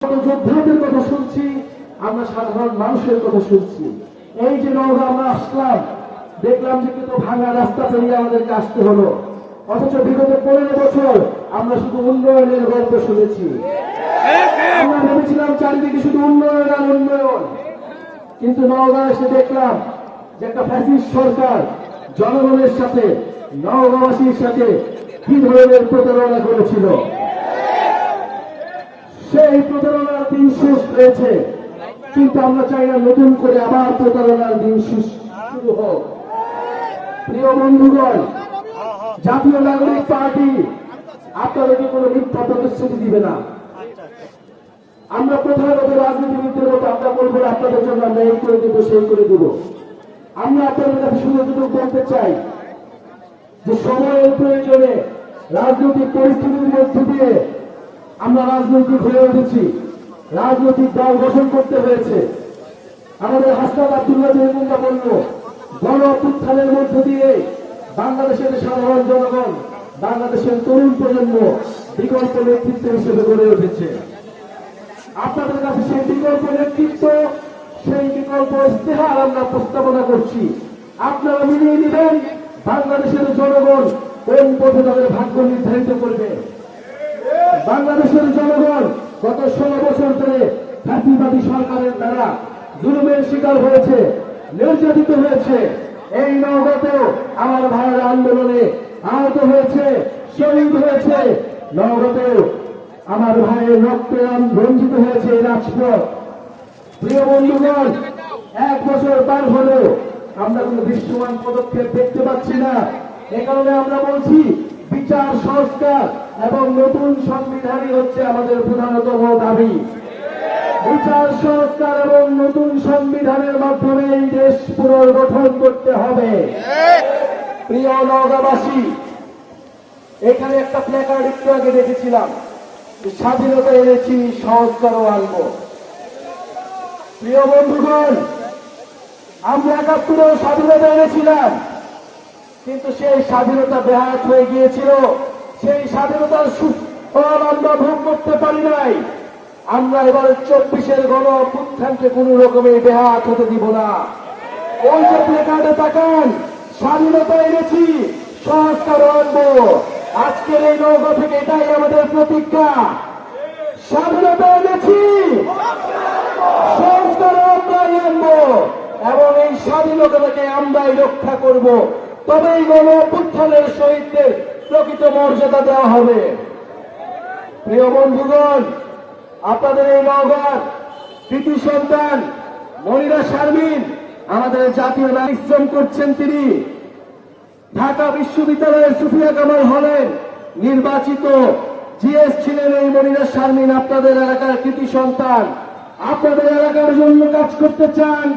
যোদ্ধাদের কথা শুনছি, আমরা সাধারণ মানুষের কথা শুনছি। এই যে নওগাঁ আমরা আসলাম, দেখলাম যে কিন্তু ভাঙা রাস্তা পেরিয়ে আমাদেরকে আসতে হলো, অথচ বিগত 15 বছর আমরা শুধু উন্নয়নের গল্প শুনেছি। আমরা ভেবেছিলাম চারিদিকে শুধু উন্নয়ন আর উন্নয়ন, কিন্তু নওগাঁ এসে দেখলাম যে একটা ফ্যাসিস্ট সরকার জনগণের সাথে, নওগাঁবাসীর সাথে কি ধরনের প্রতারণা করেছিল। সেই প্রতারণার দিন শেষ হয়েছে, কিন্তু আমরা চাই না নতুন করে আবার প্রতারণার দিন শুরু হোক। প্রিয় বন্ধুগণ, জাতীয় নাগরিক পার্টি আপনাদেরকে কোনো মিথ্যা প্রতিশ্রুতি দিবে না। আমরা প্রথাগত রাজনীতিবিদদের মতো আমরা বলবো আপনাদের জন্য আমরা এই করে দেবো, সেই করে দেব। আমরা আপনাদের কাছে শুধু বলতে চাই যে সময়ের প্রয়োজনে রাজনৈতিক পরিস্থিতির মধ্য দিয়ে আমরা রাজনৈতিক হয়ে উঠেছি, রাজনৈতিক দল গঠন করতে হয়েছে। আমাদের হাসনাত আব্দুল্লাহ যেরকমটা বলল, গণ অভ্যুত্থানের মধ্য দিয়ে বাংলাদেশের সাধারণ জনগণ, বাংলাদেশের তরুণ প্রজন্ম বিকল্প নেতৃত্ব হিসেবে গড়ে উঠেছে। আপনাদের কাছে সেই বিকল্প নেতৃত্ব, সেই বিকল্প ইস্তেহার আমরা প্রস্তাবনা করছি। আপনারা মিলিয়ে নেবেন বাংলাদেশের জনগণ কোন পথে তাদের ভাগ্য নির্ধারিত করবে। বাংলাদেশের জনগণ গত 16 বছর ধরে ফ্যাসিবাদী সরকারের দ্বারা জুলুমের শিকার হয়েছে, নির্যাতিত হয়েছে। এই নওগাঁতেও আমার ভাইয়ের আন্দোলনে আহত হয়েছে, শহীদ হয়েছে। নওগাঁতেও আমার ভাইয়ের রক্তে রঞ্জিত হয়েছে এই রাজপথ। প্রিয় বন্ধুগণ, 1 বছর পার হলেও আমরা কোন দৃশ্যমান পদক্ষেপ দেখতে পাচ্ছি না। এ কারণে আমরা বলছি বিচার সংস্কার এবং নতুন সংবিধানই হচ্ছে আমাদের প্রধানতম দাবি। বিচার সংস্কার এবং নতুন সংবিধানের মাধ্যমে এই দেশ পুনর্গঠন করতে হবে। প্রিয় নওগাঁবাসী, এখানে একটা প্ল্যাকার্ড একটু আগে দেখেছিলাম, স্বাধীনতা এনেছি সংস্কারও আনব। প্রিয় বন্ধুগণ, আমরা 71 স্বাধীনতা এনেছিলাম, কিন্তু সেই স্বাধীনতা ব্যাহত হয়ে গিয়েছিল। সেই স্বাধীনতার সুফল আমরা ভোগ করতে পারি নাই। আমরা এবার 24-এর গণ অভ্যুত্থানকে কোন রকমে ব্যাহত হতে দিব না। ওই যে প্ল্যাকার্ডে তাকান, স্বাধীনতা এনেছি সংস্কার আনবো। আজকের এই নওগাঁ থেকে এটাই আমাদের প্রতিজ্ঞা। স্বাধীনতা এনেছি, সংস্কার আমরাই আনবো এবং এই স্বাধীনতাকে আমরাই রক্ষা করব। তবেই গণ অভ্যুত্থানের শহীদদের প্রকৃত মর্যাদা দেওয়া হবে। প্রিয় বন্ধুগণ, আপনাদের এই নওগাঁর কৃতি সন্তান মনিরা শারমিন আমাদের জাতীয় পরিশ্রম করছেন। তিনি ঢাকা বিশ্ববিদ্যালয়ের সুফিয়া কামাল হলের নির্বাচিত জিএস ছিলেন। এই মনিরা শারমিন আপনাদের এলাকার কৃতি সন্তান, আপনাদের এলাকার জন্য কাজ করতে চান।